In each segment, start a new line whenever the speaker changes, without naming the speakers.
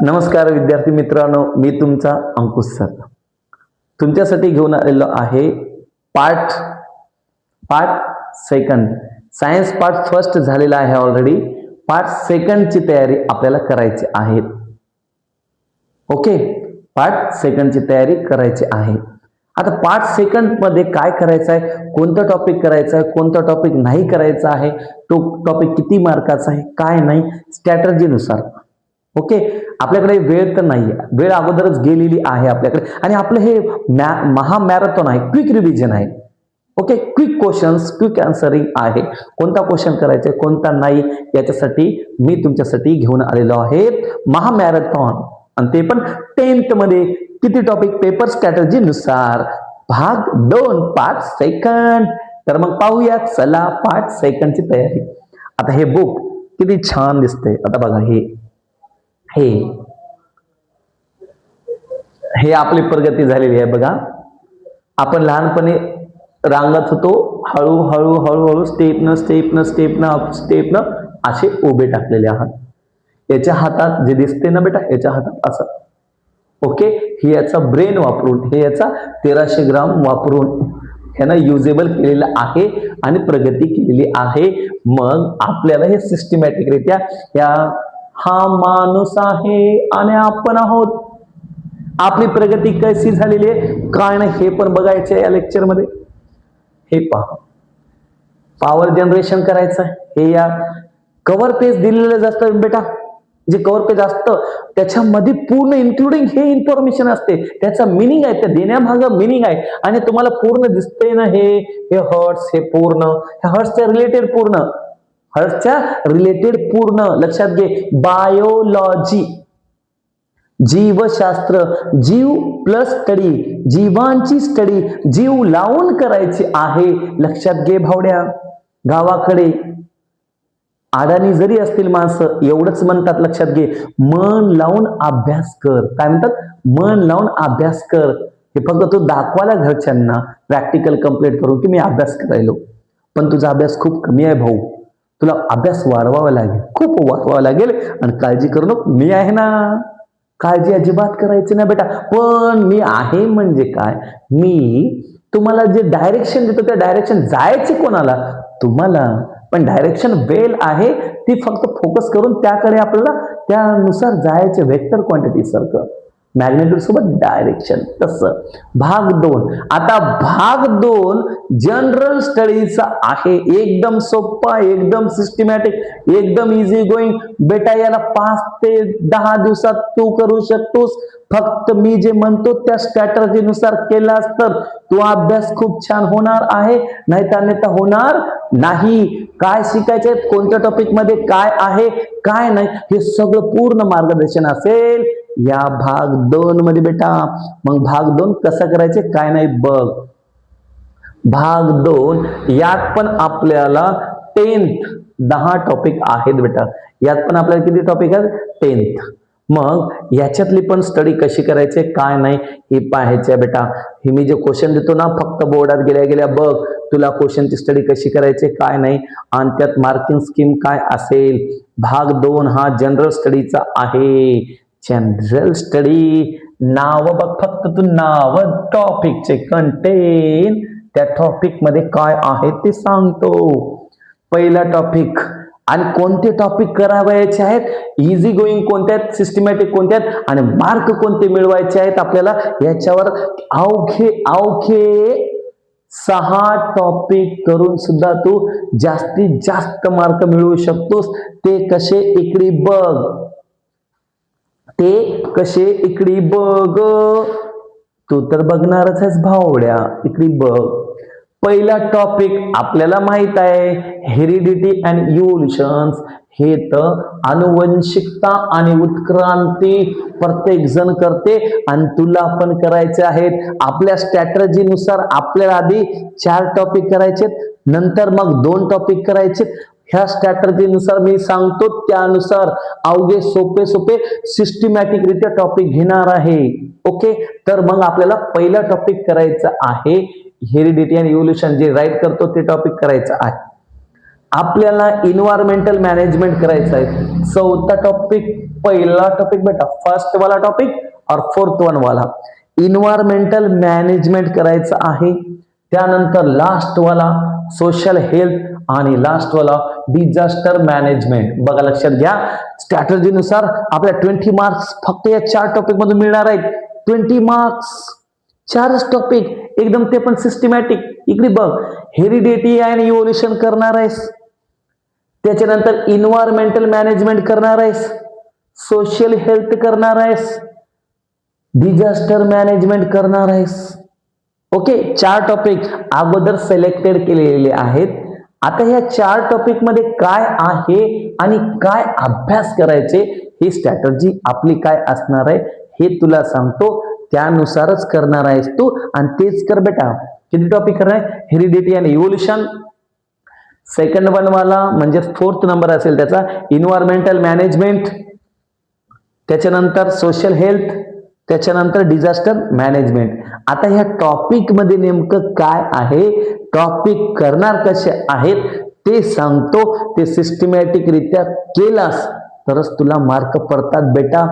नमस्कार विद्यार्थी मित्रांनो, मी तुमचा अंकुश सर तुमच्यासाठी घेऊन आलेलो आहे part second. Science part first झालेला आहे ऑलरेडी. पार्ट सेकंडची तयारी आपल्याला करायची आहे. ओके, पार्ट सेकंडची तयारी करायची आहे. आता पार्ट सेकंड मध्ये काय करायचं आहे, कोणता टॉपिक करायचा आहे, कोणता टॉपिक नाही करायचा आहे, तो टॉपिक किती मार्काचा आहे, काय नाही, स्ट्रॅटर्जीनुसार. ओके, आपल्याकडे वेळ तर नाही, वेळ अगोदरच गेलेली आहे आपल्याकडे. आणि आपलं हे महामॅरेथॉन आहे, क्विक रिव्हिजन आहे. Okay, quick questions, quick answering आहे. कोणता क्वेश्चन करायचा कोणता नाही याच्यासाठी मी तुमच्यासाठी घेऊन आलेलो आहे महामॅरेथॉन. आणि ते पण 10th मध्ये किती टॉपिक, पेपर स्ट्रॅटर्जी नुसार, भाग 2 पार्ट सेकंड. तर मग पाहूया, चला पार्ट सेकंडची तयारी. आता हे बुक किती छान दिसते. आता बघा, हे आपली प्रगती झालेली आहे. बघा, आपण लहानपणी रांगत होतो, हळूहळू हळूहळू स्टेपनं असे उभे टाकलेले आहात. याच्या हातात जे दिसते ना बेटा, याच्या हातात असं. ओके, हे याचा ब्रेन वापरून, हे याचा 1300 ग्राम वापरून ह्यानं युजेबल केलेलं आहे आणि प्रगती केलेली आहे. मग आपल्याला हे सिस्टमॅटिकरित्या हा माणूस आहे आणि आपण आहोत, आपली प्रगती कशी झालेली आहे काय नाही हे पण बघायचं या लेक्चर मध्ये. हे पहा, पॉवर जनरेशन करायचं. हे या कव्हर पेज दिलेलं जास्त बेटा, जे कव्हर पेज असतं त्याच्यामध्ये पूर्ण इन्क्लुडिंग हे इन्फॉर्मेशन असते, त्याचा मिनिंग आहे, त्या देण्यामाग मिनिंग आहे. आणि तुम्हाला पूर्ण दिसतंय ना, हे हर्ट्स, हे पूर्ण हर्ट्सच्या रिलेटेड पूर्ण लक्षात घे. बायोलॉजी, जीवशास्त्र, जीव प्लस स्टडी, जीवांची स्टडी जीव लावून करायची आहे. लक्षात घे भावड्या. गावाकडे अडाणी जरी असतील माणसं, एवढंच म्हणतात, लक्षात घे, मन लावून अभ्यास कर. काय म्हणतात? मन लावून अभ्यास कर. हे फक्त तू दाखवायला घरच्यांना प्रॅक्टिकल कंप्लीट करून की मी अभ्यास करायलो, पण तुझा अभ्यास खूप कमी आहे भाऊ. तुला अभ्यास वाढवावा लागेल, खूप वाढवावा लागेल. आणि काळजी करू नको, मी आहे ना. काळजी अजिबात करायची ना बेटा. पण मी आहे म्हणजे काय, मी तुम्हाला जे डायरेक्शन देतो त्या डायरेक्शन जायची कोणाला, तुम्हाला. पण डायरेक्शन वेल आहे, ती फक्त फोकस करून त्याकडे आपल्याला त्यानुसार जायचे, वेक्टर क्वांटिटी सारखं मॅग्नेट्यूड सोबत डायरेक्शन. तसं भाग 2. आता भाग 2 जनरल स्टडीचा आहे. एकदम सोपा, एकदम सिस्टमॅटिक, एकदम इझी गोईंग बेटा. याला 5 ते 10 दिवसात तू करू शकतोस. फक्त मी जे म्हणतो त्या स्ट्रॅटर्जी नुसार केलास तर तू अभ्यास खूप छान होणार आहे, नाहीतर होणार नाही. काय शिकायचे, कोणत्या टॉपिक मध्ये काय आहे काय नाही, हे सगळं पूर्ण मार्गदर्शन असेल या भाग 2 मध्ये बेटा. मग भाग 2 कसा करायचे काय नाही बघ. भाग 2 यात पण आपल्याला 10 टॉपिक आहेत बेटा. यात पण आपल्याला किती टॉपिक आहेत? 10. मग याच्यातली पण स्टडी कशी करायची काय नाही हे पाहायचे बेटा. हे मी जे क्वेश्चन देतो ना, फक्त बोर्डात गेल्या बघ, तुला क्वेश्चनची स्टडी कशी करायची काय नाही आणि त्यात मार्किंग स्कीम काय असेल. भाग 2 हा जनरल स्टडीचा आहे. जनरल स्टडी नाव बघ, फक्त तू नाव टॉपिकचे कंटेन, त्या टॉपिक मध्ये काय आहे ते सांगतो. पहिला टॉपिक. आणि कोणते टॉपिक करावायचे आहेत, इझी गोईंग कोणत्या आहेत, सिस्टमॅटिक कोणत्या आहेत, आणि मार्क कोणते मिळवायचे आहेत आपल्याला, याच्यावर अवघे 6 टॉपिक करून सुद्धा तू जास्तीत जास्त मार्क मिळवू शकतोस. ते कसे इकडे बघ, तू तर बघणारच आहेस भावड्या, इकडे बघ. पहिला टॉपिक आपल्याला माहित आहे, हेरिडिटी अँड इव्होल्यूशन. हे तर अनुवंशिकता आणि उत्क्रांती प्रत्येक जण करते आणि तुला पण करायचे आहेत. आपल्या स्ट्रॅटर्जी नुसार आपल्याला आधी 4 टॉपिक करायचे, नंतर मग 2 टॉपिक करायचे. ह्या स्ट्रॅटर्जी नुसार मी सांगतो, त्यानुसार अवघे सोपे सिस्टमॅटिक रित्या टॉपिक घेणार आहे. ओके, तर मग आपल्याला पहिला टॉपिक करायचा आहे हेरिडिटी अँड इव्होल्यूशन. जे राईट करतो ते टॉपिक करायचं आहे. आपल्याला इन्व्हायरमेंटल मॅनेजमेंट करायचं आहे. चौथा टॉपिक, पहिला टॉपिक बेटा फर्स्ट वाला टॉपिक और फोर्थ वन वाला इन्व्हायरमेंटल मॅनेजमेंट करायचं आहे. त्यानंतर लास्ट वाला सोशल हेल्थ आणि लास्ट वाला डिझास्टर मॅनेजमेंट. बघा लक्षात घ्या, स्ट्रॅटेजीनुसार आपल्या 20 मार्क्स फक्त या 4 टॉपिक मधून मिळणार आहेत. 20 मार्क्स 4च टॉपिक, एकदम ते पण सिस्टमॅटिक. इकडे बघ, हेरिडिटी अँड इव्होल्युशन करणार आहेस, त्याच्यानंतर इन्व्हायरमेंटल मॅनेजमेंट करणार आहेस, सोशल हेल्थ करणार आहेस, डिझास्टर मॅनेजमेंट करणार आहेस. ओके, 4 टॉपिक अगोदर सिलेक्टेड केलेले आहेत. आता ह्या 4 टॉपिक मध्ये काय आहे आणि काय अभ्यास करायचे ही स्ट्रॅटेजी आपली काय असणार आहे हे तुला सांगतो. त्यानुसारच करणार आहेस तू आणि तेच कर बेटा. किती टॉपिक करणार आहे? Heredity and evolution, second one वाला म्हणजे 4th नंबर असेल त्याचा इन्व्हायरमेंटल मॅनेजमेंट, त्याच्यानंतर सोशल हेल्थ, त्याच्यानंतर डिझास्टर मॅनेजमेंट. आता ह्या टॉपिक मध्ये नेमकं काय आहे, टॉपिक करणार कसे आहेत ते सांगतो. ते सिस्टमॅटिक रित्या केलास तरच तुला मार्क पडतात बेटा,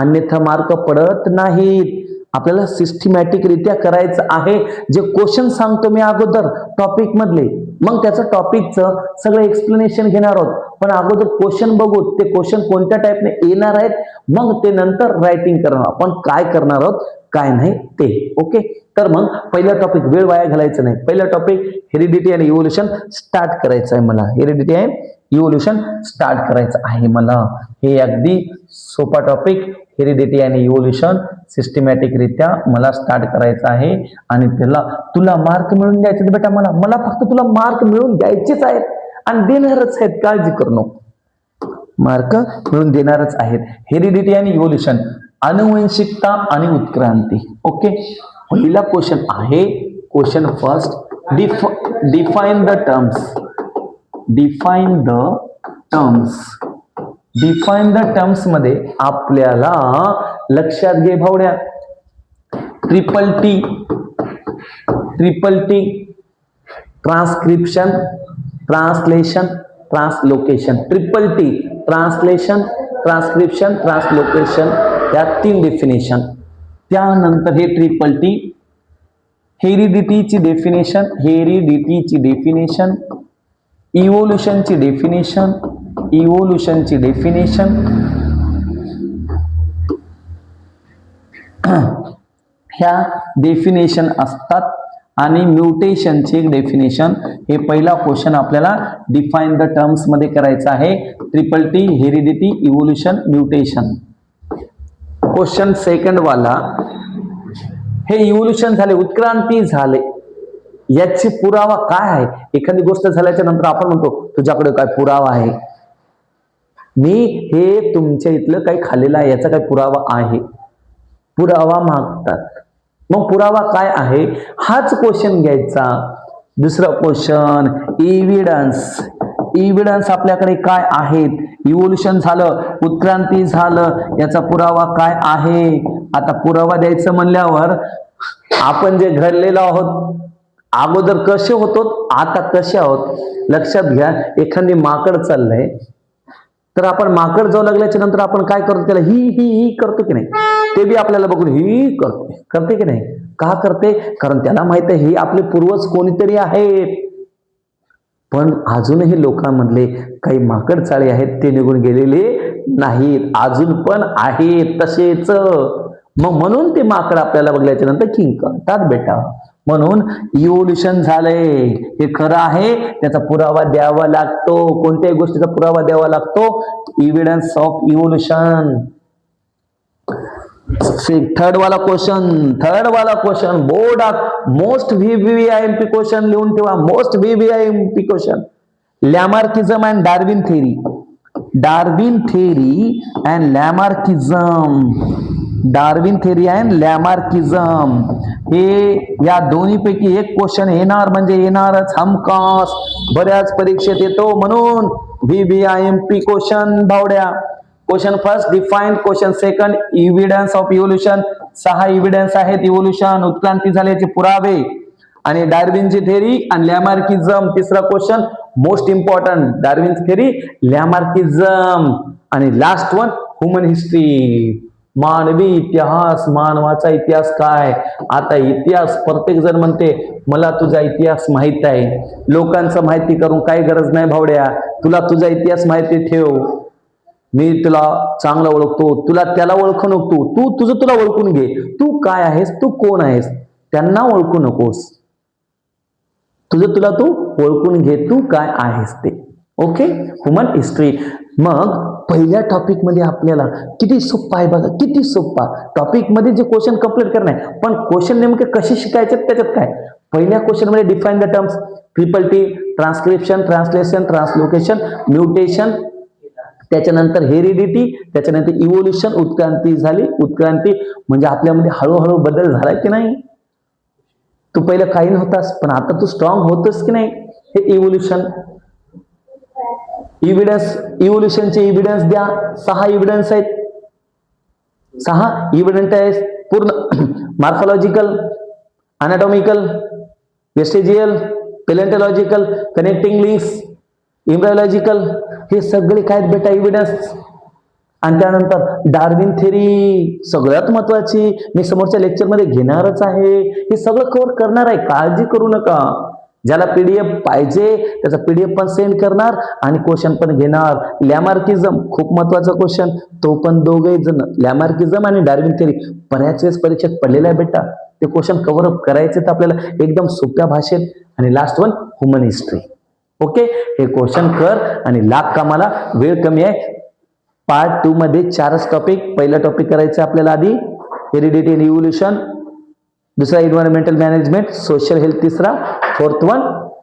अन्यथा मार्क पडत नाहीत. आपल्याला सिस्टमॅटिक रित्या करायचं आहे. जे क्वेश्चन सांगतो मी अगोदर टॉपिक मधले, मग त्याचं टॉपिकचं सगळं एक्सप्लेनेशन घेणार आहोत. पण अगोदर क्वेश्चन बघू, ते क्वेश्चन कोणत्या टाईपने येणार आहेत, मग ते नंतर रायटिंग करणार. आपण काय करणार आहोत काय नाही ते. ओके, तर मग पहिला टॉपिक, वेळ वाया घालायचं नाही. पहिला topic heredity and evolution start करायचं आहे मला. हेरिडिटी अँड इव्होल्युशन स्टार्ट करायचं आहे मला. हे अगदी सोपा topic, heredity and evolution systematic रित्या मला स्टार्ट करायचं आहे आणि त्याला तुला मार्क मिळून द्यायचे बेटा. मला फक्त तुला मार्क मिळून द्यायचेच आहेत आणि देणारच आहेत, काळजी करू नको. मार्क मिळून देणारच आहेत. हेरिडिटी अँड इव्होल्युशन, अनुवंशिकता आणि उत्क्रांती. ओके, पहिला क्वेश्चन आहे, question first, define the terms. Define the terms. Define the terms मध्ये आपल्याला लक्षात घे भावड्या, triple T transcription, translation, translocation. Triple T translation, transcription, translocation या 3 डेफिनेशन. त्यानंतर हे ट्रिपल टी, हेरिडिटीची डेफिनेशन, हेरिडिटीची डेफिनेशन, इव्होल्युशनची डेफिनेशन, इव्होल्युशनची डेफिनेशन, ह्या डेफिनेशन असतात आणि म्युटेशनची एक डेफिनेशन. हे पहिला क्वेश्चन आपल्याला डिफाइन द टर्म्स मध्ये करायचा आहे. Triple T, heredity, evolution, mutation. Question second वाला, हे इव्होल्युशन झाले, उत्क्रांती झाले, याची पुरावा काय आहे? एखादी गोष्ट झाल्याच्या नंतर आपण म्हणतो तुझ्याकडे काय पुरावा आहे? मी हे तुमच्या इथलं काही खाल्लेलं आहे, याचा काय पुरावा आहे? पुरावा मागतात. मग पुरावा काय आहे हाच क्वेश्चन घ्यायचा. दुसरा क्वेश्चन, एव्हिडन्स. एव्हिडन्स आपल्याकडे काय आहेत? इव्होल्युशन झालं, उत्क्रांती झालं, याचा पुरावा काय आहे? आता पुरावा द्यायचं म्हणल्यावर आपण जे घडलेलो आहोत, अगोदर कसे होतो आता कसे आहोत. लक्षात घ्या, एखादी माकड चाललंय तर आपण माकड जाऊ लागल्याच्या नंतर आपण काय करतो, त्याला ही ही ही करतो की नाही? ते बी आपल्याला बघून ही करते की नाही? का करते? कारण त्याला माहित आहे हे आपले पूर्वज कोणीतरी आहेत. पण अजूनही लोकांमधले काही माकड चाळे आहेत, ते निघून गेलेले नाहीत, अजून पण आहेत तसेच. मग म्हणून ते माकड आपल्याला बघल्याच्या नंतर किंग करतात बेटा. म्हणून इव्होल्युशन झालंय हे खरं आहे, त्याचा पुरावा द्यावा लागतो. कोणत्याही गोष्टीचा पुरावा द्यावा लागतो. Evidence of evolution. थर्ड वाला क्वेश्चन बोर्डात मोस्ट VVIMP क्वेश्चन लिहून ठेवा. Most VVIMP question, Lamarckism and Darwin theory. Darwin theory and Lamarckism. Darwin theory and Lamarckism हे या दोन्हीपैकी एक क्वेश्चन येणार म्हणजे येणारच हमखास. बऱ्याच परीक्षेत येतो, म्हणून VVIMP क्वेश्चन भावड्या. Question first define, question second evidence of evolution. 6 evidence आहेत इव्होल्युशन, उत्क्रांती झाल्याचे पुरावे. आणि डार्विनची थेरी आणि लॅमार्किझम. तिसरा question most important, Darwin theory, Lamarckism. आणि लास्ट वन ह्युमन हिस्ट्री, मानवी इतिहास, मानवाचा इतिहास काय. आता इतिहास प्रत्येक जण म्हणते मला तुझा इतिहास माहित आहे. लोकांचं माहिती करून काही गरज नाही भावड्या, तुला तुझा इतिहास माहिती ठेव. मी तुला चांगला ओळखतो, तुला त्याला ओळखू नको, तू तुझं तुला ओळखून घे. तू काय आहेस, तू कोण आहेस, त्यांना ओळखू नकोस. तुझं तुला तू ओळखून घे, तू काय आहेस ते. Okay, human history. मग पहिल्या टॉपिक मध्ये आपल्याला किती सोपा आहे बघा, किती सोपा. टॉपिक मध्ये जे क्वेश्चन कंप्लीट करणार, पण क्वेश्चन नेमके कसे शिकायचे त्याच्यात काय. पहिल्या क्वेश्चन मध्ये define the terms, triple T, transcription, translation, translocation, mutation, त्याच्यानंतर हेरिडिटी, त्याच्यानंतर इव्होल्युशन, उत्क्रांती झाली. उत्क्रांती म्हणजे आपल्यामध्ये हळूहळू बदल झाला की नाही. तू पहिलं काही नव्हतास पण आता तू स्ट्रॉंग होतोस की नाही, हे इव्होल्युशन. इव्हिडन्स, इव्होल्युशनचे इव्हिडन्स द्या. 6 इव्हिडन्स आहेत, 6 इव्हिडंट आहेत पूर्ण. मॉर्फोलॉजिकल, अनाटॉमिकल, वेस्टेजियल, पेलेंटोलॉजिकल, कनेक्टिंग लिंक्स, एम्ब्रायोलॉजिकल, हे सगळे काय बेटा इव्हिडन्स. आणि त्यानंतर डार्विन थेरी सगळ्यात महत्वाची, मी समोरच्या लेक्चरमध्ये घेणारच आहे. हे सगळं कव्हर करणार आहे, काळजी करू नका. ज्याला पीडीएफ पाहिजे त्याचा पीडीएफ पण सेंड करणार आणि क्वेश्चन पण घेणार. लॅमार्किझम खूप महत्वाचा क्वेश्चन, तो पण दोघे जण, लॅमार्किझम आणि डार्विन थेरी बऱ्याच वेळेस परीक्षेत पडलेला आहे बेटा. ते क्वेश्चन कव्हर अप करायचे तर आपल्याला एकदम सोप्या भाषेत. आणि last one human history. Okay, हे क्वेश्चन कर आणि लाग कामाला, वेळ कमी आहे. पार्ट 2 मध्ये 4च टॉपिक. पहिला टॉपिक करायचं आपल्याला आधी हेरिडिटी अँड इव्होल्युशन, दुसरा एन्व्हायरमेंटल मॅनेजमेंट, सोशल हेल्थ तिसरा, फोर्थ वन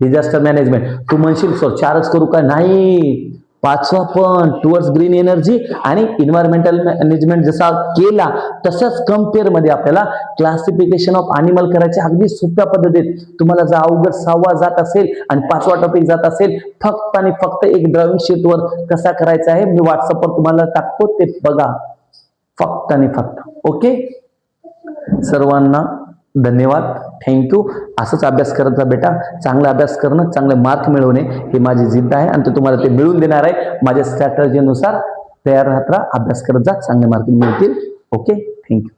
डिझास्टर मॅनेजमेंट. तू म्हणशील सर 4च करू का, नाही, 5वा पण टुवर्ड्स ग्रीन एनर्जी आणि एन्व्हायरमेंटल मॅनेजमेंट जसा केला तसंच कंपेअर मध्ये आपल्याला क्लासिफिकेशन ऑफ अॅनिमल करायचे अगदी सोप्या पद्धतीत. तुम्हाला जर अवघड 6वा जात असेल आणि 5वा टॉपिक जात असेल, फक्त आणि फक्त एक ड्रॉइंग शीट वर कसा करायचा आहे मी व्हॉट्सअपवर तुम्हाला टाकतो, ते बघा फक्त आणि फक्त. ओके, सर्वांना धन्यवाद, थँक्यू. असंच अभ्यास करत जा बेटा. चांगला अभ्यास करणं, चांगले मार्क मिळवणे ही माझी जिद्द आहे आणि तो तुम्हाला ते मिळवून देणार आहे. माझ्या स्ट्रॅटर्जीनुसार तयार राहत राहा, अभ्यास करत जा, चांगले मार्क मिळतील. Okay, thank you.